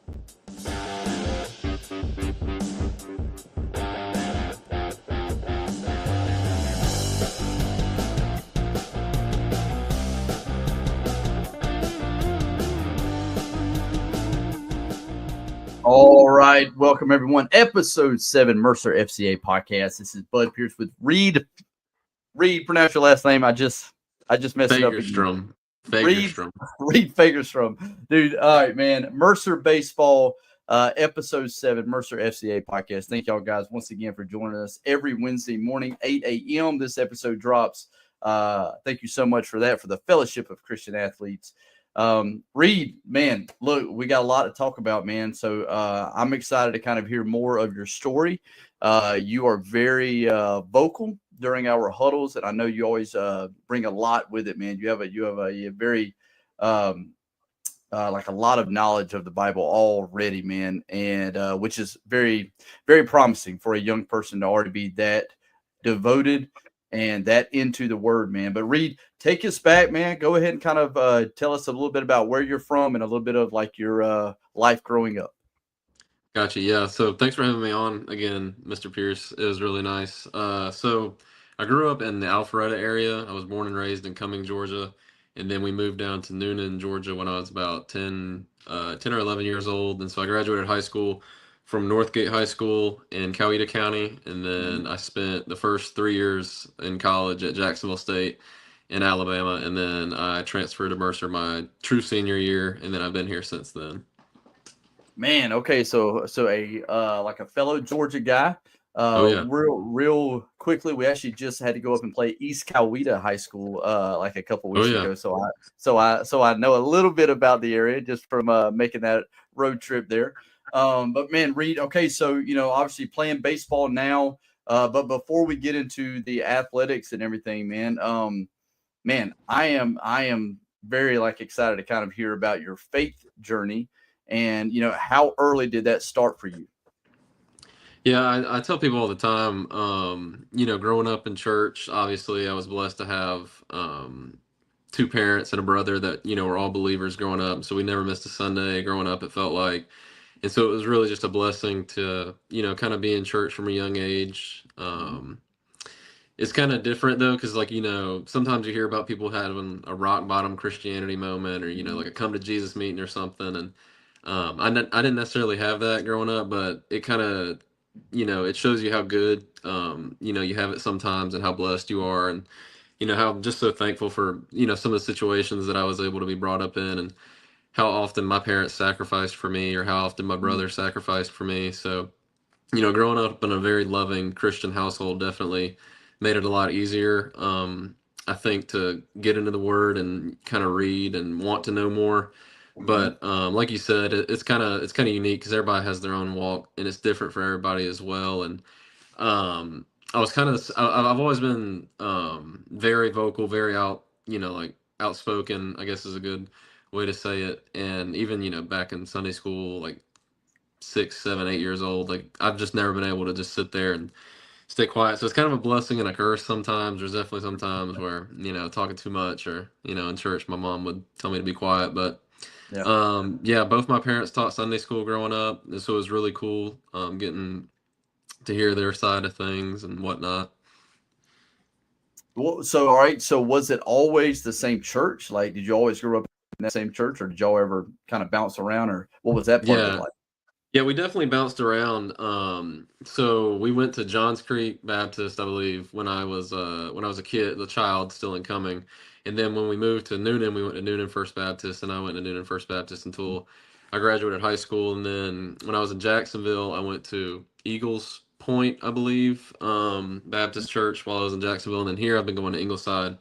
All right, welcome everyone. Episode 7 Mercer FCA podcast. This is Bud Pierce with Reid. Reid, pronounce your last name. I just messed it up. Fagerstrom. Reid Fagerstrom. Dude, all right, man. Mercer Baseball, episode 7, Mercer FCA podcast. Thank y'all guys once again for joining us every Wednesday morning, 8 a.m. This episode drops. Thank you so much for that, for the Fellowship of Christian Athletes. Reid, man, look, we got a lot to talk about, man. So I'm excited to kind of hear more of your story. You are very vocal during our huddles, and I know you always bring a lot with it, man. You have a very like a lot of knowledge of the Bible already, man, and which is very, very promising for a young person to already be that devoted and that into the word, man. But Reid, take us back, man. Go ahead and kind of tell us a little bit about where you're from and a little bit of like your life growing up. Gotcha. Yeah. So thanks for having me on again, Mr. Pierce. It was really nice. So I grew up in the Alpharetta area. I was born and raised in Cumming, Georgia. And then we moved down to Noonan, Georgia when I was about 10 or 11 years old. And so I graduated high school from Northgate High School in Coweta County. And then I spent the first 3 years in college at Jacksonville State in Alabama. And then I transferred to Mercer my true senior year. And then I've been here since then. Man, okay, so a like a fellow Georgia guy. Real quickly, we actually just had to go up and play East Coweta High School like a couple weeks ago. So I know a little bit about the area just from making that road trip there. But man, Reid, okay, so obviously playing baseball now. But before we get into the athletics and everything, man, I am very excited to kind of hear about your faith journey. And, how early did that start for you? Yeah, I tell people all the time, growing up in church, obviously I was blessed to have 2 parents and a brother that, were all believers growing up. So we never missed a Sunday growing up, it felt like. And so it was really just a blessing to, kind of be in church from a young age. It's kind of different though, because sometimes you hear about people having a rock bottom Christianity moment or, like a come to Jesus meeting or something. And I didn't necessarily have that growing up, but it kind of, it shows you how good, you have it sometimes and how blessed you are. And, how I'm just so thankful for, some of the situations that I was able to be brought up in and how often my parents sacrificed for me or how often my brother sacrificed for me. So, growing up in a very loving Christian household definitely made it a lot easier. I think to get into the word and kind of read and want to know more. But like you said, it's kind of unique because everybody has their own walk and it's different for everybody as well. And I've always been very vocal, very outspoken, I guess is a good way to say it. And even back in Sunday school, like 6, 7, 8 years old, I've just never been able to just sit there and stay quiet. So it's kind of a blessing and a curse sometimes. There's definitely some times where talking too much or in church my mom would tell me to be quiet, but both my parents taught Sunday school growing up, and so it was really cool getting to hear their side of things and whatnot. Well, so all right, so was it always the same church? Like, did you always grow up in that same church, or did y'all ever kind of bounce around, or what was that part of it like? Yeah, we definitely bounced around. So we went to Johns Creek Baptist, I believe, when I was a kid, the child still in Cumming. And then when we moved to Noonan, we went to Noonan First Baptist, and I went to Noonan First Baptist until I graduated high school. And then when I was in Jacksonville, I went to Eagles Point, I believe, Baptist Church while I was in Jacksonville. And then here I've been going to Ingleside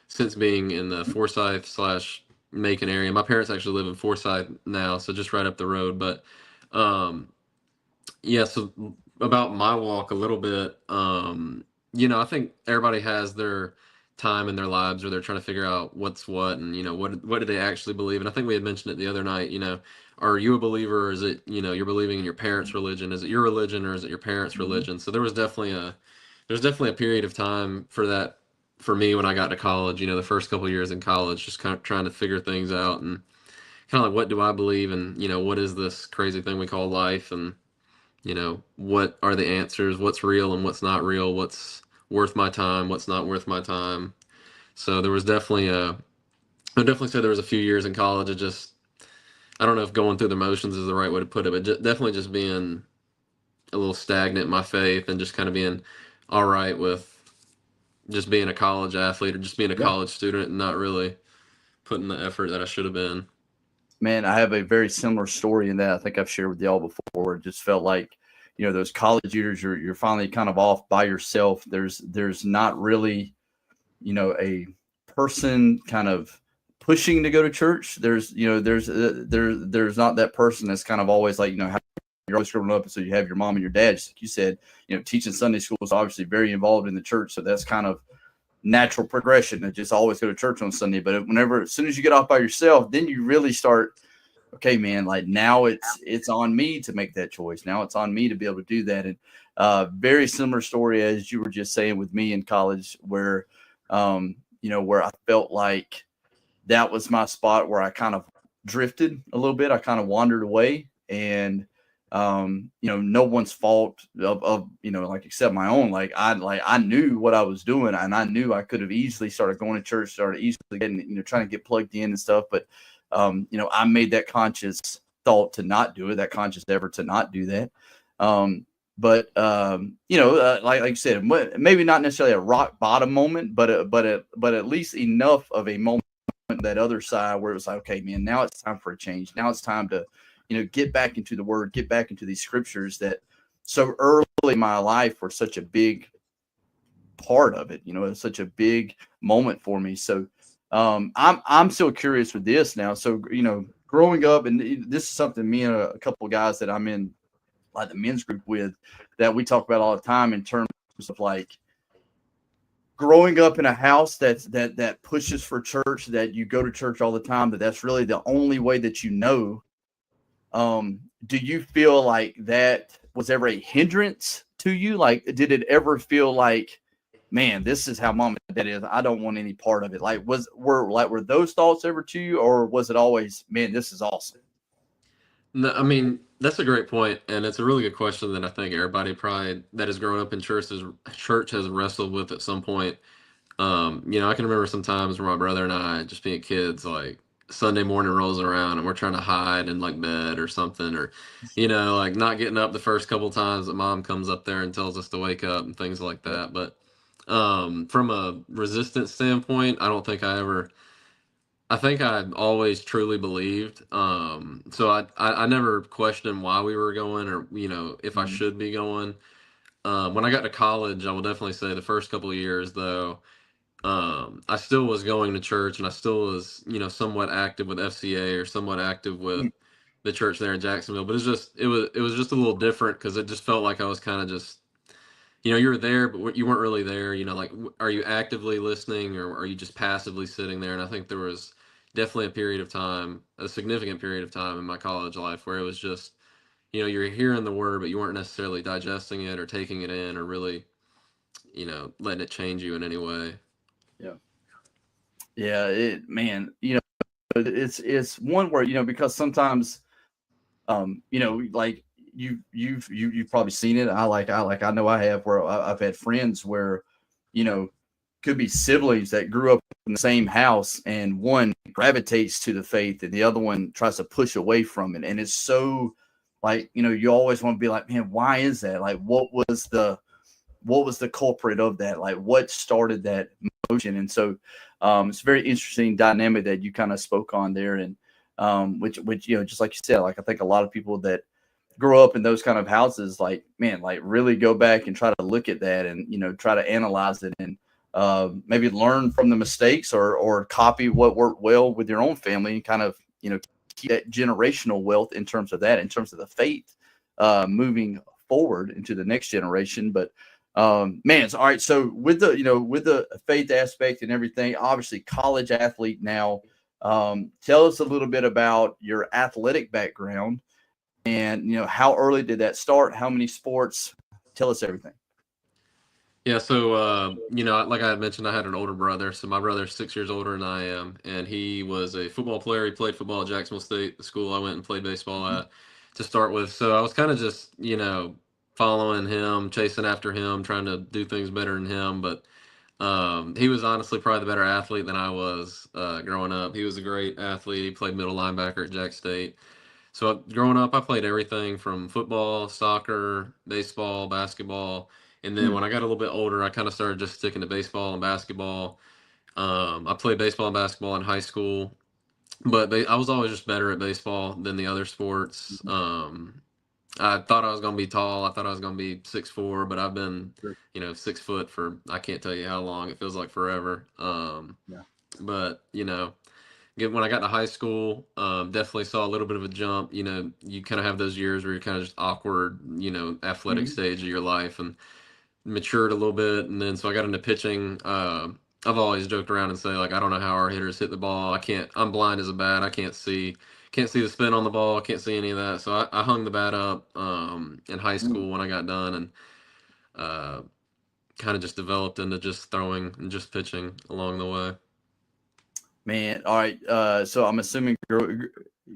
since being in the Forsyth/Macon area. My parents actually live in Forsyth now, so just right up the road. But so about my walk a little bit, I think everybody has their time in their lives where they're trying to figure out what's what and, what do they actually believe. And I think we had mentioned it the other night, are you a believer or is it, you're believing in your parents' religion? Is it your religion or is it your parents' religion? So there's definitely a period of time for that for me when I got to college, the first couple of years in college, just kind of trying to figure things out and kind of like, what do I believe, and what is this crazy thing we call life, and what are the answers, what's real and what's not real, what's worth my time, what's not worth my time. So there was definitely I definitely say there was a few years in college of just, I don't know if going through the motions is the right way to put it, but definitely just being a little stagnant in my faith, and just kind of being all right with just being a college athlete or just being a Yeah. college student and not really putting the effort that I should have been. Man, I have a very similar story in that I think I've shared with y'all before. It just felt like, those college years, you're finally kind of off by yourself. There's not really, a person kind of pushing to go to church. There's not that person that's kind of always like, how you're always growing up. And so you have your mom and your dad, just like you said, teaching Sunday school is obviously very involved in the church. So that's kind of natural progression to just always go to church on Sunday. But as soon as you get off by yourself, then you really start, okay, man, like now it's on me to make that choice. Now it's on me to be able to do that. And very similar story as you were just saying with me in college, where, where I felt like that was my spot where I kind of drifted a little bit. I kind of wandered away, and no one's fault of like except my own. I knew what I was doing, and I knew I could have easily started going to church, started easily getting, trying to get plugged in and stuff. But I made that conscious thought to not do it, that conscious effort to not do that. But like you said, maybe not necessarily a rock bottom moment, but at least enough of a moment, that other side where it was like, okay, man, now it's time for a change. Now it's time to, get back into the word, get back into these scriptures that so early in my life were such a big part of it. It's such a big moment for me. So I'm still curious with this now. So, growing up, and this is something me and a couple of guys that I'm in like the men's group with, that we talk about all the time in terms of like growing up in a house that pushes for church, that you go to church all the time, that's really the only way that do you feel like that was ever a hindrance to you? Like, did it ever feel like, man, this is how mom and dad is, I don't want any part of it? Like, were those thoughts ever to you, or was it always, man, this is awesome? No, I mean, that's a great point, and it's a really good question that I think everybody probably that has grown up in church has wrestled with at some point. I can remember some times where my brother and I, just being kids, like Sunday morning rolls around and we're trying to hide in like bed or something, or like not getting up the first couple times that mom comes up there and tells us to wake up and things like that. But from a resistance standpoint, I think I always truly believed. So I never questioned why we were going, or if I should be going. When I got to college, I will definitely say the first couple of years though, I still was going to church, and I still was, somewhat active with FCA, or somewhat active with the church there in Jacksonville. But it was just a little different, because it just felt like I was kind of just, you were there, but you weren't really there. Like, are you actively listening, or are you just passively sitting there? And I think there was definitely a significant period of time in my college life where it was just, you're hearing the word, but you weren't necessarily digesting it or taking it in, or really, letting it change you in any way. Yeah. Yeah. Man, it's one where, because sometimes, like you've probably seen it. I know I have, where I've had friends where, you know, could be siblings that grew up in the same house, and one gravitates to the faith and the other one tries to push away from it. And it's so, like, you always want to be like, man, why is that? Like, what was the culprit of that? Like, what started that motion? And so it's a very interesting dynamic that you kind of spoke on there. And which just like you said, like, I think a lot of people that grow up in those kind of houses, like, man, like, really go back and try to look at that, and try to analyze it, and maybe learn from the mistakes, or copy what worked well with your own family, and kind of keep that generational wealth in terms of that, in terms of the faith moving forward into the next generation. But man, all right. So with the faith aspect and everything, obviously college athlete now. Tell us a little bit about your athletic background, and how early did that start? How many sports? Tell us everything. Yeah, so like I had mentioned, I had an older brother. So my brother's 6 years older than I am, and he was a football player. He played football at Jacksonville State, the school I went and played baseball Mhm. at to start with. So I was kind of just, following him, chasing after him, trying to do things better than him. But he was honestly probably the better athlete than I was growing up. He was a great athlete. He played middle linebacker at Jack State. So growing up, I played everything from football, soccer, baseball, basketball, and then Mm. when I got a little bit older, I kind of started just sticking to baseball and basketball. I played baseball and basketball in high school, but I was always just better at baseball than the other sports. Mhm. I thought I was going to be tall. I thought I was going to be 6'4", but I've been, Sure. 6 foot for I can't tell you how long. It feels like forever. Yeah. But when I got to high school, definitely saw a little bit of a jump. You kind of have those years where you're kind of just awkward, athletic Mhm. stage of your life, and matured a little bit. And then so I got into pitching. I've always joked around and say like I don't know how our hitters hit the ball. I can't. I'm blind as a bat. I can't see the spin on the ball. I can't see any of that. So I hung the bat up in high Mm. school when I got done, and uh, kind of just developed into just throwing and just pitching along the way. Man, all right. So I'm assuming you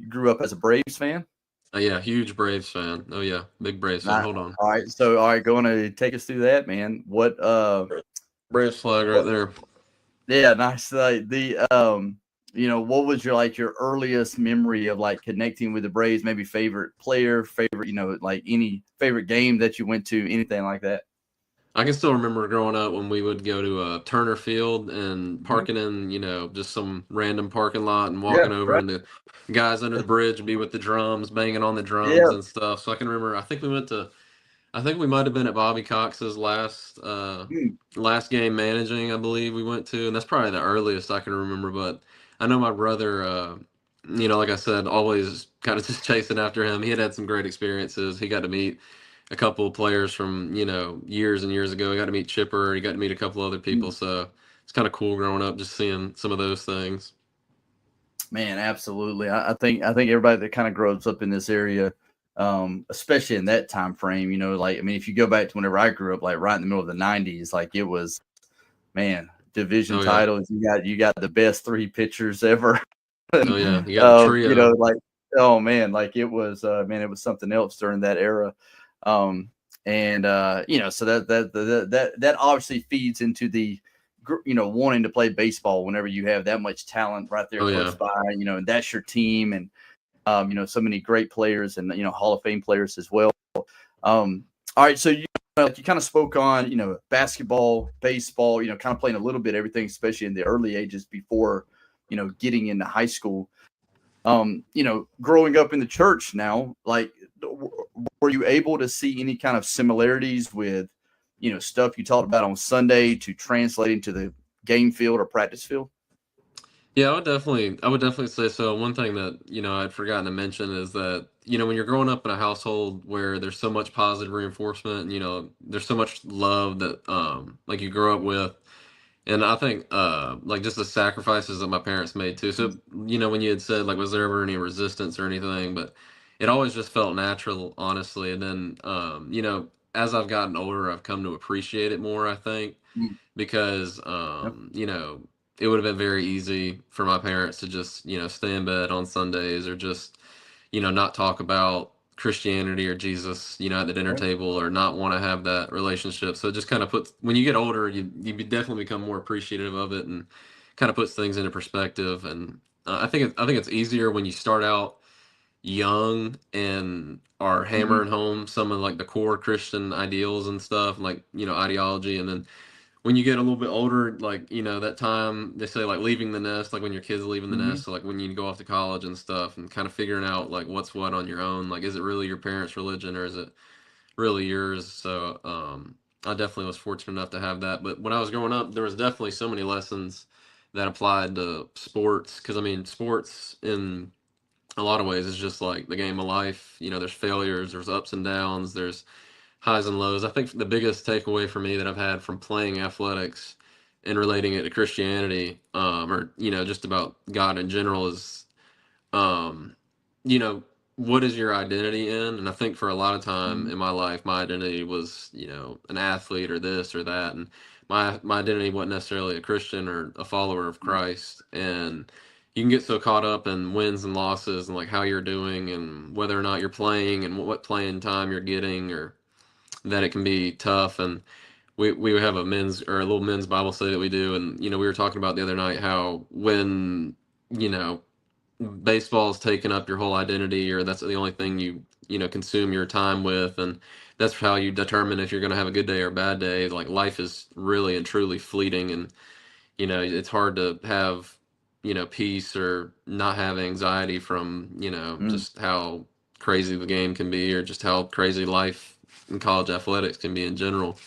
grew up as a Braves fan. Yeah, huge Braves fan. Oh yeah, big Braves fan. Not, Hold on. all right. So all right, going to take us through that, man. Braves flag right What? there. Yeah, nice. What was your earliest memory of like connecting with the Braves? Maybe favorite player, favorite, like any favorite game that you went to, anything like that. I can still remember growing up when we would go to Turner Field and Mhm. parking in, just some random parking lot and Yeah, walking over right. and the guys under the bridge would be with the drums, banging on the drums Yeah. and stuff. So I can remember. I think we might have been at Bobby Cox's Mm. last game managing. I believe we went to, and that's probably the earliest I can remember. But I know my brother. Like I said, always kind of just chasing after him. He had some great experiences. He got to meet a couple of players from years and years ago. He got to meet Chipper. He got to meet a couple other people. Mm. So it's kind of cool growing up, just seeing some of those things. Man, absolutely. I think everybody that kind of grows up in this area, especially in that time frame, like I mean, if you go back to whenever I grew up, like right in the middle of the '90s, like it was, man, division Oh yeah, titles. You got the best three pitchers ever. oh And, yeah. You got the trio. like, oh man, like it was something else during that era. Um, and so that obviously feeds into the, wanting to play baseball whenever you have that much talent right there Oh close yeah, by, and that's your team. And, so many great players and, Hall of Fame players as well. All right. So like you kind of spoke on, basketball, baseball, kind of playing a little bit everything, especially in the early ages before, getting into high school. Growing up in the church now, like, were you able to see any kind of similarities with, stuff you talked about on Sunday to translating to the game field or practice field? yeah. I would definitely say so. One thing that I'd forgotten to mention is that when you're growing up in a household where there's so much positive reinforcement, and, there's so much love that like you grow up with. And I think like just the sacrifices that my parents made too. So, when you had said like was there ever any resistance or anything, but it always just felt natural, honestly. And then as I've gotten older, I've come to appreciate it more, I think, Mm. because Yep. it would have been very easy for my parents to just, stay in bed on Sundays or just, not talk about Christianity or Jesus, at the dinner Right. table, or not want to have that relationship. So it just kind of puts, when you get older, you definitely become more appreciative of it, and kind of puts things into perspective. And I think it's easier when you start out young and are Mhm. hammering home some of like the core Christian ideals and stuff, like ideology, and then when you get a little bit older, like, that time they say like leaving the nest, like when your kids are leaving the Mhm. nest, so like when you go off to college and stuff, and kind of figuring out like what's what on your own, like is it really your parents' religion or is it really yours? So I definitely was fortunate enough to have that. But when I was growing up, there was definitely so many lessons that applied to sports, because I mean sports in a lot of ways is just like the game of life. There's failures, there's ups and downs, there's highs and lows. I think the biggest takeaway for me that I've had from playing athletics and relating it to Christianity, or just about God in general, is, um, you know, what is your identity in? And I think for a lot of time Mm-hmm. in my life, my identity was, an athlete or this or that. And my identity wasn't necessarily a Christian or a follower of Christ. And you can get so caught up in wins and losses and like how you're doing and whether or not you're playing and what playing time you're getting, or that it can be tough. And we have a little men's Bible study that we do. And, we were talking about the other night how when, you know, baseball's taken up your whole identity, or that's the only thing you consume your time with, and that's how you determine if you're going to have a good day or a bad day. Like, life is really and truly fleeting, and it's hard to have peace or not have anxiety from just how crazy the game can be, or just how crazy life in college athletics can be in general.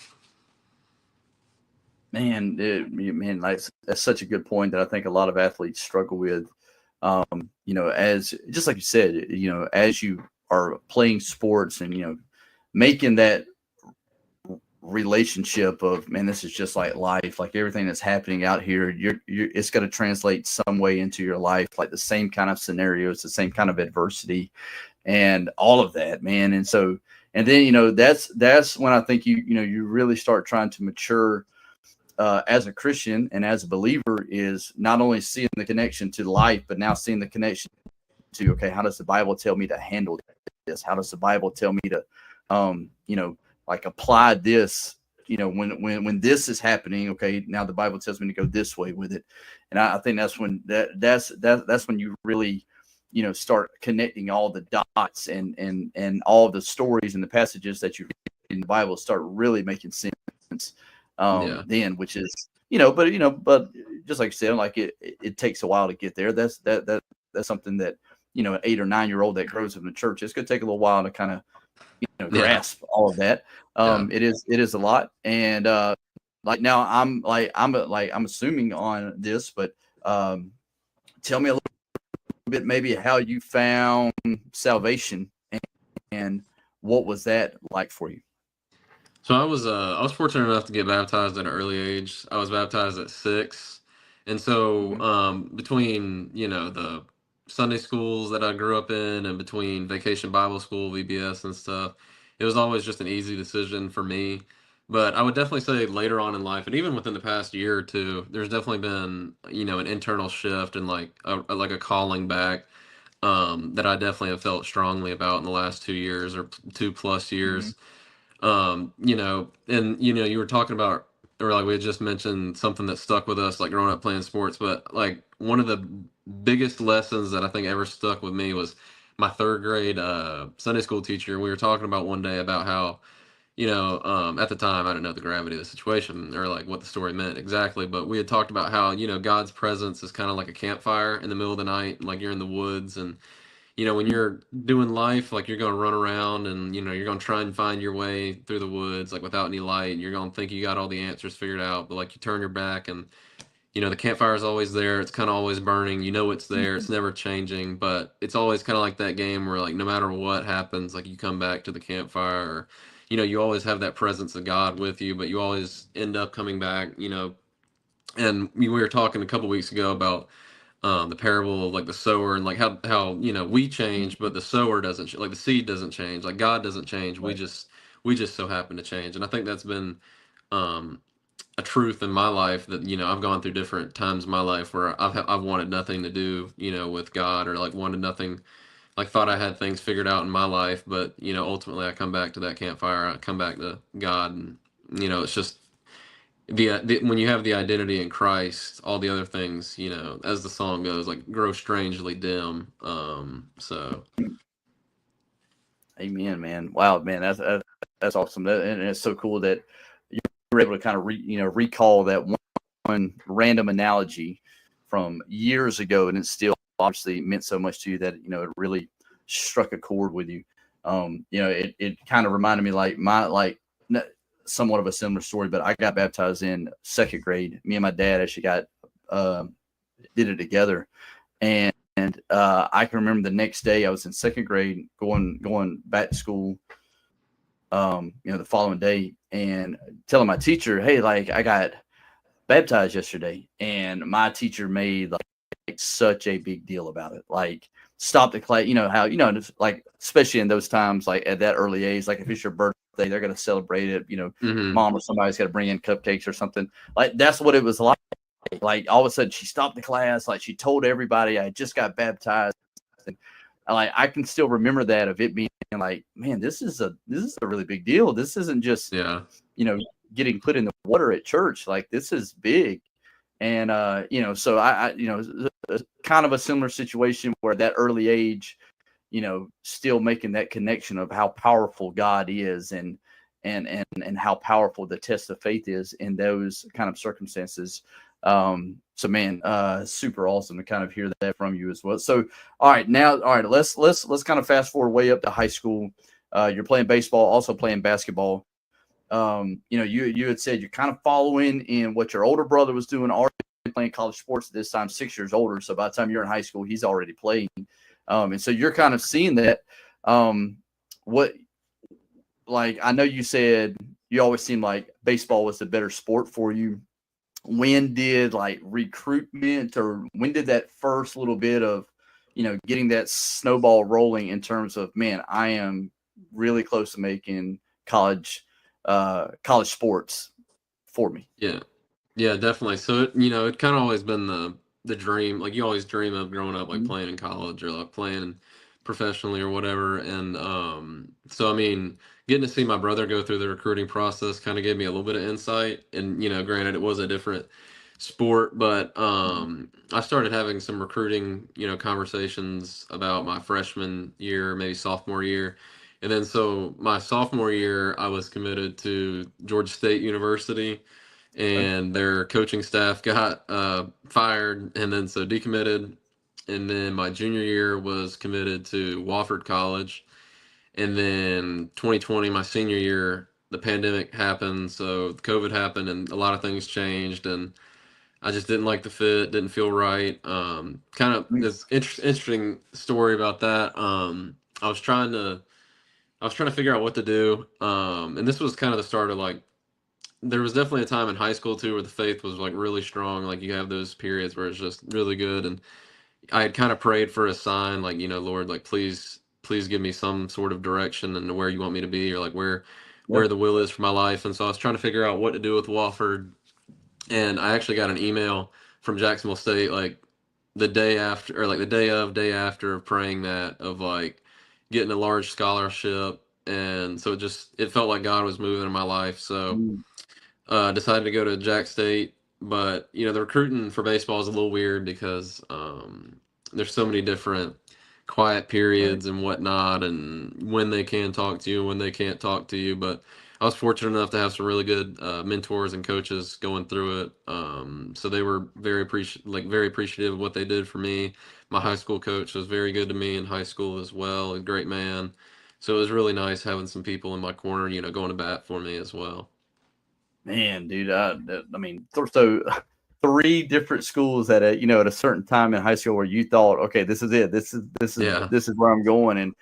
Man, like, that's such a good point that I think a lot of athletes struggle with. As just like you said, as you are playing sports and making that relationship of, man, this is just like life, like everything that's happening out here, it's going to translate some way into your life, like the same kind of scenarios, the same kind of adversity, and all of that, man. And so, and then that's when I think you really start trying to mature as a Christian and as a believer, is not only seeing the connection to life, but now seeing the connection to, okay, how does the Bible tell me to handle this? How does the Bible tell me to, like, apply this, when this is happening? Okay, now the Bible tells me to go this way with it. And I think that's when that's when you really, start connecting all the dots, and all the stories and the passages that you read in the Bible start really making sense. Then, which is, but just like you said, like it takes a while to get there. That's something that, an 8 or 9 year old that grows up in the church, it's going to take a little while to kind of, grasp all of that. It is a lot. And, like, now I'm assuming on this, but, tell me a little bit, maybe how you found salvation, and what was that like for you? So I was fortunate enough to get baptized at an early age. I was baptized at 6. And so Mm-hmm. between, the Sunday schools that I grew up in, and between Vacation Bible School, VBS and stuff, it was always just an easy decision for me. But I would definitely say later on in life, and even within the past year or two, there's definitely been, an internal shift and like a calling back, that I definitely have felt strongly about in the last 2 years or 2+ years. And you were talking about, or like we had just mentioned something that stuck with us, like growing up playing sports. But like one of the biggest lessons that I think ever stuck with me was my 3rd grade Sunday school teacher. We were talking about one day about how, at the time I didn't know the gravity of the situation or like what the story meant exactly, but we had talked about how, God's presence is kind of like a campfire in the middle of the night, like you're in the woods. And when you're doing life, like you're going to run around and, you're going to try and find your way through the woods, like without any light, and you're going to think you got all the answers figured out. But like you turn your back and, the campfire is always there. It's kind of always burning. It's there. It's never changing, but it's always kind of like that game where like, no matter what happens, like you come back to the campfire, or, you always have that presence of God with you, but you always end up coming back, and we were talking a couple weeks ago about the parable of like the sower, and like how we change, but the sower doesn't, like the seed doesn't change, like God doesn't change. Right. We just so happen to change. And I think that's been um a truth in my life, that I've gone through different times in my life where I've wanted nothing to do with God, or like wanted nothing, like thought I had things figured out in my life, but ultimately I come back to that campfire, I come back to God. And it's just when you have the identity in Christ, all the other things, as the song goes, like grow strangely dim. So Amen, man. Wow, man, that's awesome. And it's so cool that you were able to kind of recall that one random analogy from years ago, and it still obviously meant so much to you that it really struck a chord with you. It kind of reminded me, like, somewhat of a similar story, but I got baptized in 2nd grade. Me and my dad actually did it together, and I can remember the next day I was in 2nd grade, going back to school, the following day, and telling my teacher, hey, like, I got baptized yesterday. And my teacher made like such a big deal about it. Like, stop the class. You know how, like, especially in those times, like at that early age, like if it's your birthday, they're going to celebrate it. Mom or somebody's got to bring in cupcakes or something. Like that's what it was like. Like all of a sudden she stopped the class. Like she told everybody I just got baptized. And like I can still remember that, of it being like, man, this is a really big deal. This isn't just getting put in the water at church. Like this is big. And so I kind of a similar situation where that early age, still making that connection of how powerful God is, and how powerful the test of faith is in those kind of circumstances. So man, super awesome to kind of hear that from you as well. So all right, let's kind of fast forward way up to high school. You're playing baseball, also playing basketball. You had said you're kind of following in what your older brother was doing, already playing college sports at this time, 6 years older. So by the time you're in high school, he's already playing. And so you're kind of seeing that. I know you said you always seemed like baseball was the better sport for you. When did like recruitment, or when did that first little bit of, getting that snowball rolling in terms of, man, I am really close to making college sports for me? Yeah, definitely. So it kind of always been the dream. Like you always dream of growing up, like playing in college or like playing professionally or whatever. And so I mean, getting to see my brother go through the recruiting process kind of gave me a little bit of insight. And granted, it was a different sport, but I started having some recruiting conversations about my freshman year, maybe sophomore year. And then so my sophomore year, I was committed to Georgia State University, and their coaching staff got fired, and then so decommitted. And then my junior year was committed to Wofford College. And then 2020, my senior year, the pandemic happened, so COVID happened, and a lot of things changed, and I just didn't like the fit, didn't feel right. Kind of this interesting story about that. I was trying to figure out what to do, and this was kind of the start of like, there was definitely a time in high school too where the faith was like really strong. Like you have those periods where it's just really good, and I had kind of prayed for a sign, like, Lord, like please give me some sort of direction and where you want me to be, or like where the will is for my life. And so I was trying to figure out what to do with Wofford, and I actually got an email from Jacksonville State like the day after, or like the day after praying that, of like getting a large scholarship. And so it felt like God was moving in my life. So decided to go to Jack State. But the recruiting for baseball is a little weird because there's so many different quiet periods and whatnot, and when they can talk to you and when they can't talk to you. But I was fortunate enough to have some really good mentors and coaches going through it. So they were very appreciative of what they did for me. My high school coach was very good to me in high school as well, a great man. So it was really nice having some people in my corner, going to bat for me as well. Man, dude, I mean, so 3 different schools at a certain time in high school where you thought, okay, this is it. This is where I'm going.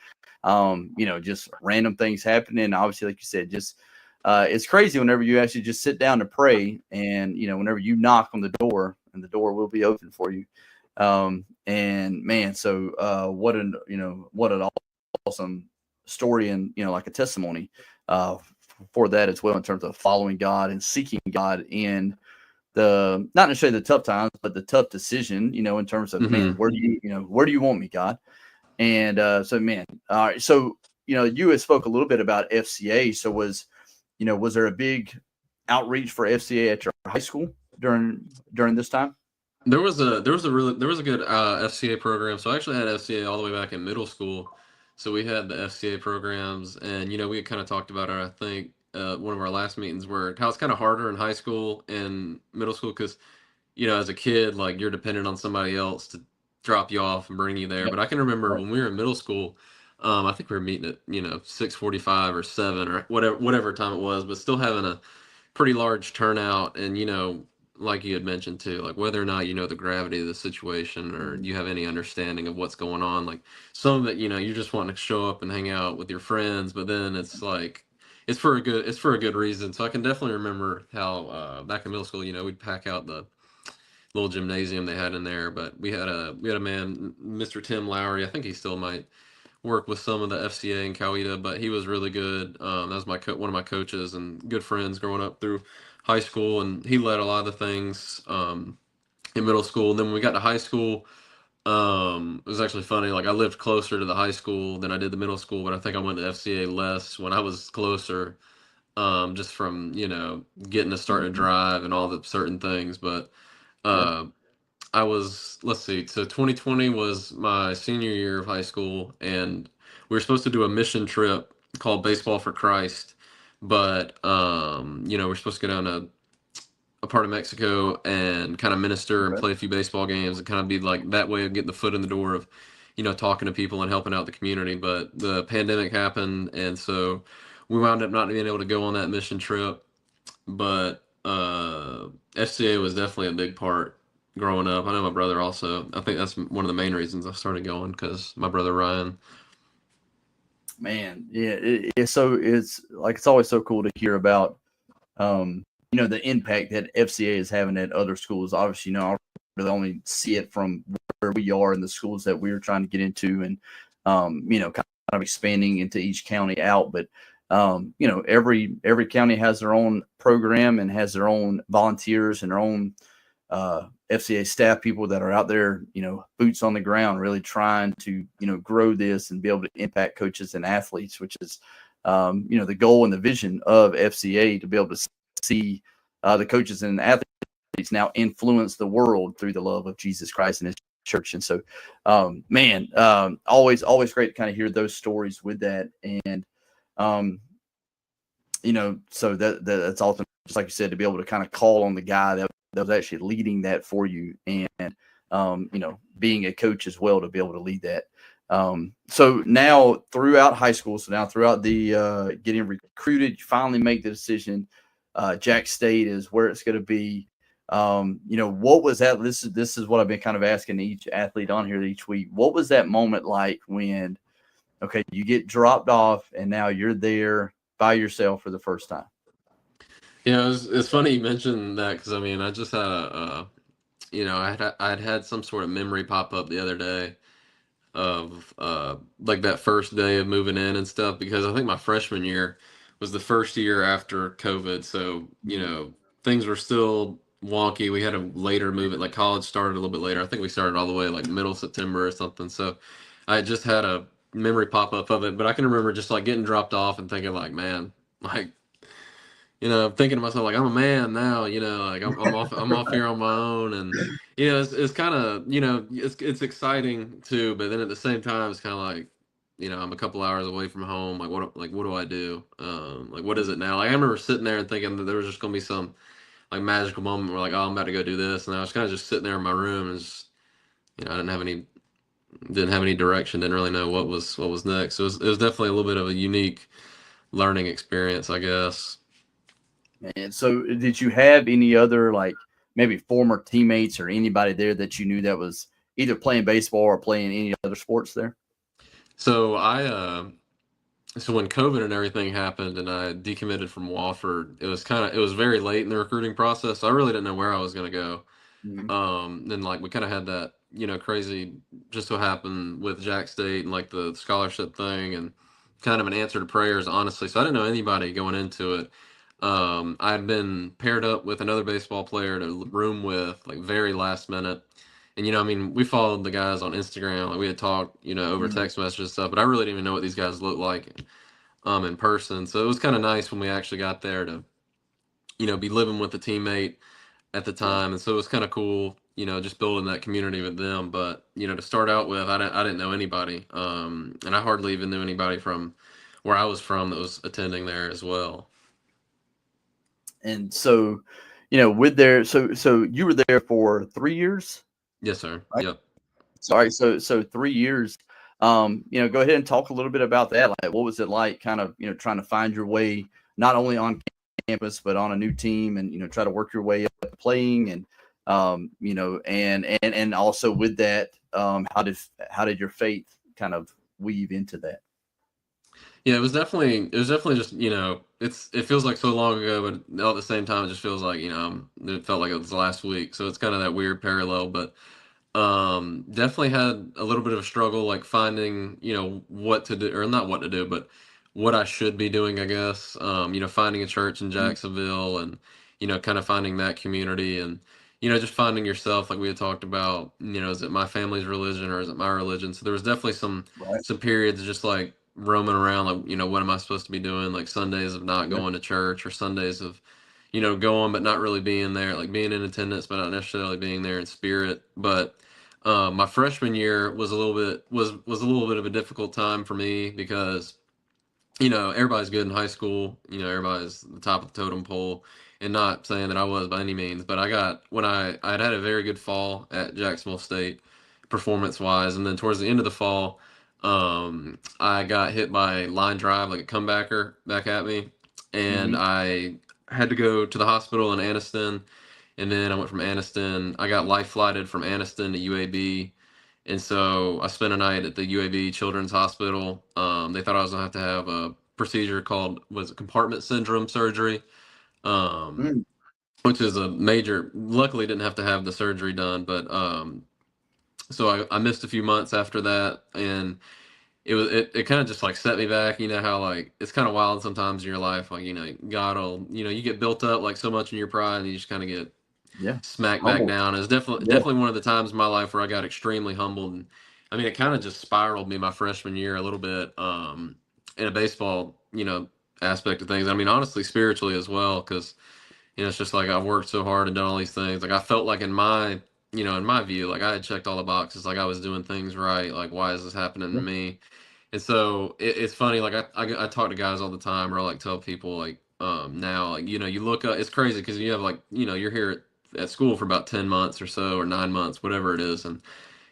And just random things happening. Obviously, like you said, just it's crazy whenever you actually just sit down to pray, and whenever you knock on the door, and the door will be open for you. And man, so what an awesome story, and like a testimony for that as well, in terms of following God and seeking God in the, not necessarily the tough times, but the tough decision, in terms of, man, where do you want me, God? And so, man, all right. So, you had spoke a little bit about FCA. So was there a big outreach for FCA at your high school during this time? There was a good FCA program. So I actually had FCA all the way back in middle school. So we had the FCA programs, and we had kind of talked about it, I think, one of our last meetings, where how it's kind of harder in high school and middle school because, as a kid, like you're dependent on somebody else to drop you off and bring you there. Yep. But I can remember when we were in middle school, I think we were meeting at 6:45 or 7 or whatever time it was, but still having a pretty large turnout. And like you had mentioned too, like whether or not the gravity of the situation, or you have any understanding of what's going on, like some of it, you're just wanting to show up and hang out with your friends, but then it's like it's for a good reason. So I can definitely remember how back in middle school, we'd pack out the little gymnasium they had in there. But we had a man, Mr. Tim Lowry. I think he still might work with some of the FCA in Coweta, but he was really good. That was one of my coaches and good friends growing up through high school, and he led a lot of the things in middle school. And then when we got to high school, it was actually funny. Like I lived closer to the high school than I did the middle school, but I think I went to FCA less when I was closer, just from getting to start to drive and all the certain things. But I was, let's see, so 2020 was my senior year of high school, and we were supposed to do a mission trip called Baseball for Christ, but we're supposed to go down to a part of Mexico and kind of minister and play a few baseball games and kind of be like that way of getting the foot in the door of, talking to people and helping out the community. But the pandemic happened, and so we wound up not being able to go on that mission trip. But FCA was definitely a big part growing up. I know my brother also. I think that's one of the main reasons I started going, because my brother Ryan. Man, yeah, it's always so cool to hear about, the impact that FCA is having at other schools. Obviously, I really only see it from where we are in the schools that we're trying to get into, and kind of expanding into each county out. But every county has their own program and has their own volunteers and their own FCA staff people that are out there, boots on the ground, really trying to, grow this and be able to impact coaches and athletes, which is, the goal and the vision of FCA, to be able to see the coaches and athletes now influence the world through the love of Jesus Christ and his church. And so, always great to kind of hear those stories with that. And, so that's ultimately, just like you said, to be able to kind of call on the guy that was actually leading that for you, and being a coach as well, to be able to lead that. So now throughout high school, throughout the getting recruited, you finally make the decision. Jack State is where it's going to be. What was that? This is what I've been kind of asking each athlete on here each week. What was that moment like when, okay, you get dropped off and now you're there by yourself for the first time? Yeah, it's funny you mentioned that, because I just had I'd had some sort of memory pop up the other day of like that first day of moving in and stuff, because I think my freshman year was the first year after COVID, so things were still wonky. We had a later move it, like college started a little bit later. I think we started all the way like middle September or something. So I just had a memory pop up of it, but I can remember just like getting dropped off and thinking like, man, like thinking to myself, like, I'm a man now, like I'm off here on my own. And, it's kind of, it's exciting too, but then at the same time, it's kind of like, I'm a couple hours away from home. Like, what do I do? Like, what is it now? Like, I remember sitting there and thinking that there was just going to be some like magical moment where like, oh, I'm about to go do this. And I was kind of just sitting there in my room and just, I didn't have any direction, didn't really know what was next. So it was definitely a little bit of a unique learning experience, I guess. And so, did you have any other, like, maybe former teammates or anybody there that you knew that was either playing baseball or playing any other sports there? So so when COVID and everything happened and I decommitted from Wofford, it was very late in the recruiting process. So I really didn't know where I was going to go. Mm-hmm. Then like we kind of had that, crazy, just so happened with Jack State and like the scholarship thing and kind of an answer to prayers, honestly. So I didn't know anybody going into it. I had been paired up with another baseball player to room with, like, very last minute. And, we followed the guys on Instagram. Like, we had talked, over text messages and stuff, but I really didn't even know what these guys looked like in person. So it was kind of nice when we actually got there to, be living with a teammate at the time. And so it was kind of cool, just building that community with them. But, to start out with, I didn't know anybody. And I hardly even knew anybody from where I was from that was attending there as well. And so, so you were there for 3 years? Yes, sir. Right? Yep. Sorry. So 3 years. Go ahead and talk a little bit about that. Like, what was it like, kind of, trying to find your way, not only on campus, but on a new team, and, try to work your way up playing, and, and also with that, how did your faith kind of weave into that? Yeah, it was definitely just, it feels like so long ago, but at the same time, it just feels like, it felt like it was last week. So it's kind of that weird parallel, but definitely had a little bit of a struggle, like finding, what to do, or not what to do, but what I should be doing, I guess. Finding a church in Mm, Jacksonville and, kind of finding that community and, just finding yourself, like we had talked about, is it my family's religion or is it my religion? So there was definitely right. some periods just like roaming around, like, what am I supposed to be doing? Like Sundays of not Yeah. going to church or Sundays of, going but not really being there, like being in attendance but not necessarily being there in spirit. But my freshman year was a little bit of a difficult time for me because everybody's good in high school. Everybody's the top of the totem pole, and not saying that I was by any means, but I got when I'd had a very good fall at Jacksonville State, performance wise, and then towards the end of the fall, I got hit by a line drive, like a comebacker back at me, and Hmm. I had to go to the hospital in Anniston, and then I went from Anniston. I got life flighted from Anniston to UAB. And so I spent a night at the UAB Children's Hospital. They thought I was gonna have to have a procedure called was it compartment syndrome surgery, um, Mm, which is a major. Luckily, didn't have to have the surgery done, but so I missed a few months after that, and it kind of just like set me back. You know how like it's kind of wild sometimes in your life, like God will you get built up like so much in your pride, and you just kind of get yeah. smack back Humble. down. It was Yeah. definitely one of the times in my life where I got extremely humbled. And I mean, it kind of just spiraled me my freshman year a little bit, in a baseball, aspect of things. I mean, honestly, spiritually as well, because it's just like I've worked so hard and done all these things. Like I felt like in my view, like I had checked all the boxes, like I was doing things right. Like why is this happening to Yeah. me? And so it's funny. Like I talk to guys all the time, or I like tell people like now like you look up. It's crazy because you have like you're here at school for about 10 months or so, or 9 months, whatever it is, and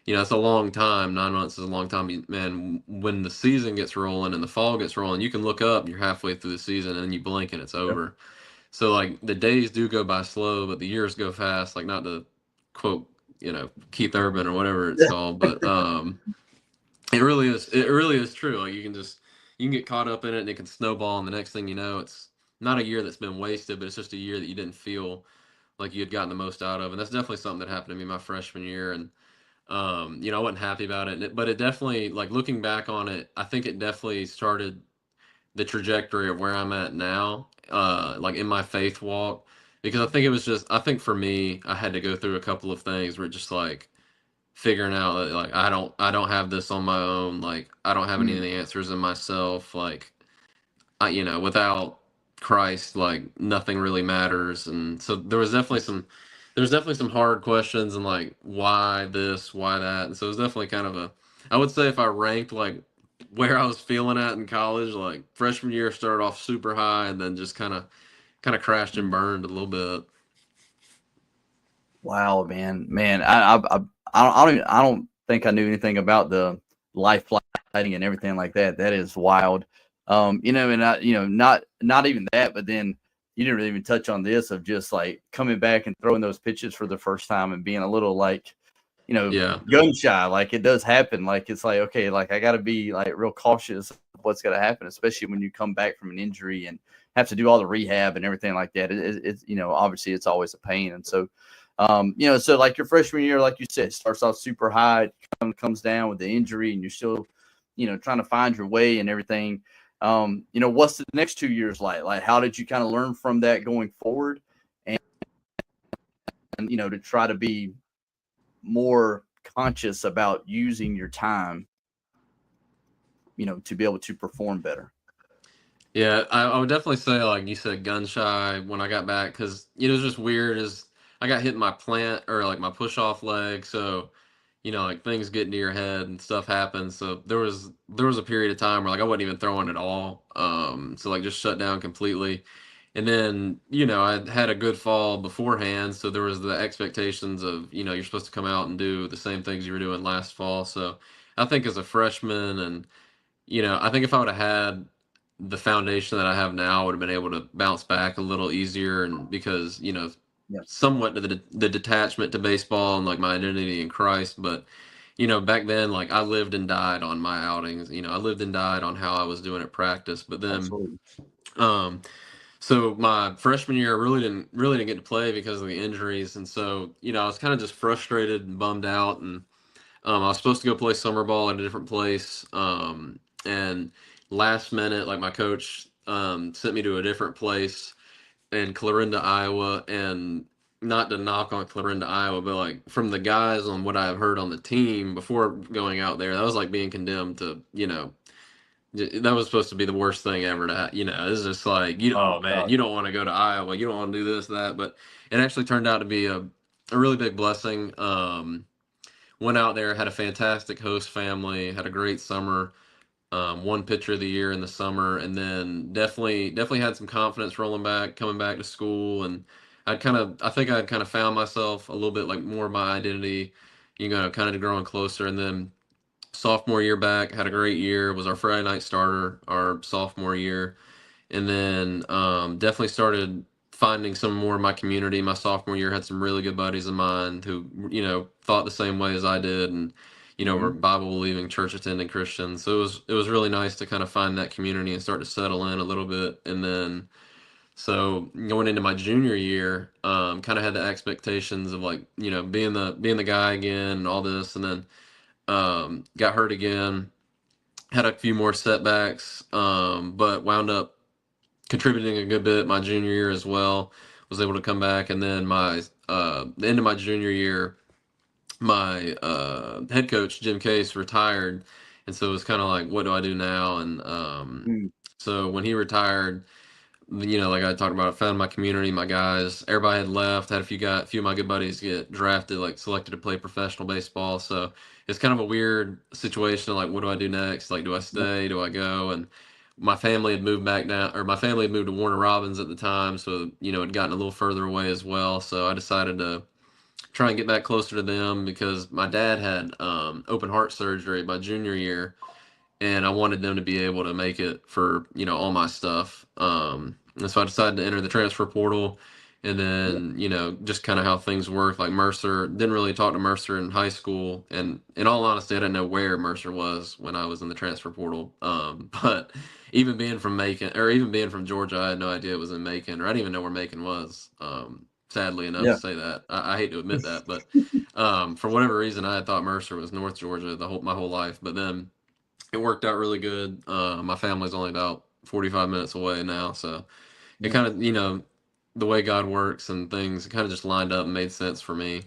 it's a long time. 9 months is a long time. Man, when the season gets rolling and the fall gets rolling, you can look up. You're halfway through the season, and then you blink and it's Yeah. over. So like the days do go by slow, but the years go fast. Like not to quote Keith Urban or whatever it's Yeah. called, but it really is true. Like you can get caught up in it and it can snowball, and the next thing you know, it's not a year that's been wasted, but it's just a year that you didn't feel like you had gotten the most out of. And that's definitely something that happened to me my freshman year. And I wasn't happy about it. But it definitely, like looking back on it, I think it definitely started the trajectory of where I'm at now, like in my faith walk. Because I think for me, I had to go through a couple of things where just like figuring out that like I don't have this on my own. Like I don't have any of Mm, the answers in myself. Like without Christ, like nothing really matters. And so there was definitely some hard questions and like why this, why that. And so it was definitely kind of I would say if I ranked like where I was feeling at in college, like freshman year started off super high and then just kind of crashed and mm. burned a little bit. Wow, man. I don't think I knew anything about the life flighting and everything like that. That is wild. And not even that, but then you didn't really even touch on this of just like coming back and throwing those pitches for the first time and being a little like, Yeah. gun shy. Like it does happen. Like it's like, okay, like I got to be like real cautious of what's going to happen, especially when you come back from an injury and have to do all the rehab and everything like that. It's obviously it's always a pain. And so, so like your freshman year, like you said, starts off super high, comes down with the injury, and you're still, trying to find your way and everything. What's the next 2 years like? Like, how did you kind of learn from that going forward, and to try to be more conscious about using your time, to be able to perform better? Yeah, I would definitely say, like you said, gun shy when I got back because it was just weird. Is I got hit in my plant or like my push off leg, so like things get into your head and stuff happens. So there was a period of time where like I wasn't even throwing at all. So like just shut down completely. And then I had a good fall beforehand, so there was the expectations of you're supposed to come out and do the same things you were doing last fall. So I think as a freshman and I think if I would have had the foundation that I have now, I would have been able to bounce back a little easier. And because, Yeah. somewhat the detachment to baseball and like my identity in Christ. But back then, like I lived and died on my outings. I lived and died on how I was doing at practice. But then, Absolutely. um, so my freshman year, I really didn't get to play because of the injuries, and so I was kind of just frustrated and bummed out, and I was supposed to go play summer ball at a different place, and last minute, like my coach sent me to a different place in Clarinda, Iowa, and not to knock on Clarinda, Iowa, but like from the guys on what I've heard on the team before going out there, that was like being condemned to, that was supposed to be the worst thing ever to, it's just like, Oh oh man, God. you don't want to go to Iowa, you don't want to do this, that, but it actually turned out to be a really big blessing. Went out there, had a fantastic host family, had a great summer. Won pitcher of the year in the summer, and then definitely had some confidence rolling back, coming back to school, and I think I'd kind of found myself a little bit like more of my identity, kind of growing closer. And then sophomore year back, had a great year, was our Friday night starter our sophomore year, and then definitely started finding some more of my community. My sophomore year had some really good buddies of mine who thought the same way as I did, and were Mhm. Bible believing, church attending Christians. So it was really nice to kind of find that community and start to settle in a little bit. And then so going into my junior year, kind of had the expectations of like being the guy again and all this, and then got hurt again, had a few more setbacks, but wound up contributing a good bit my junior year as well. Was able to come back, and then the end of my junior year, my head coach Jim Case retired, and so it was kind of like, what do I do now? And Mm. so when he retired, like I talked about, I found my community, my guys. Everybody had left. Had a few of my good buddies get drafted, like selected to play professional baseball. So it's kind of a weird situation. Like, what do I do next? Like, do I Yep. stay? Do I go? And my family had moved back down, or my family had moved to Warner Robins at the time, so it had gotten a little further away as well. So I decided to try and get back closer to them because my dad had open heart surgery my junior year, and I wanted them to be able to make it for all my stuff. And so I decided to enter the transfer portal, and Yep. then just kind of how things work. Like Mercer, didn't really talk to Mercer in high school, and in all honesty, I didn't know where Mercer was when I was in the transfer portal. But even being from Macon, or even being from Georgia, I had no idea it was in Macon, or I didn't even know where Macon was. Sadly enough to Yeah. say that, I hate to admit that, but for whatever reason, I had thought Mercer was North Georgia my whole life. But then it worked out really good. My family's only about 45 minutes away now, so it Yeah. kind of, the way God works and things, it kind of just lined up and made sense for me.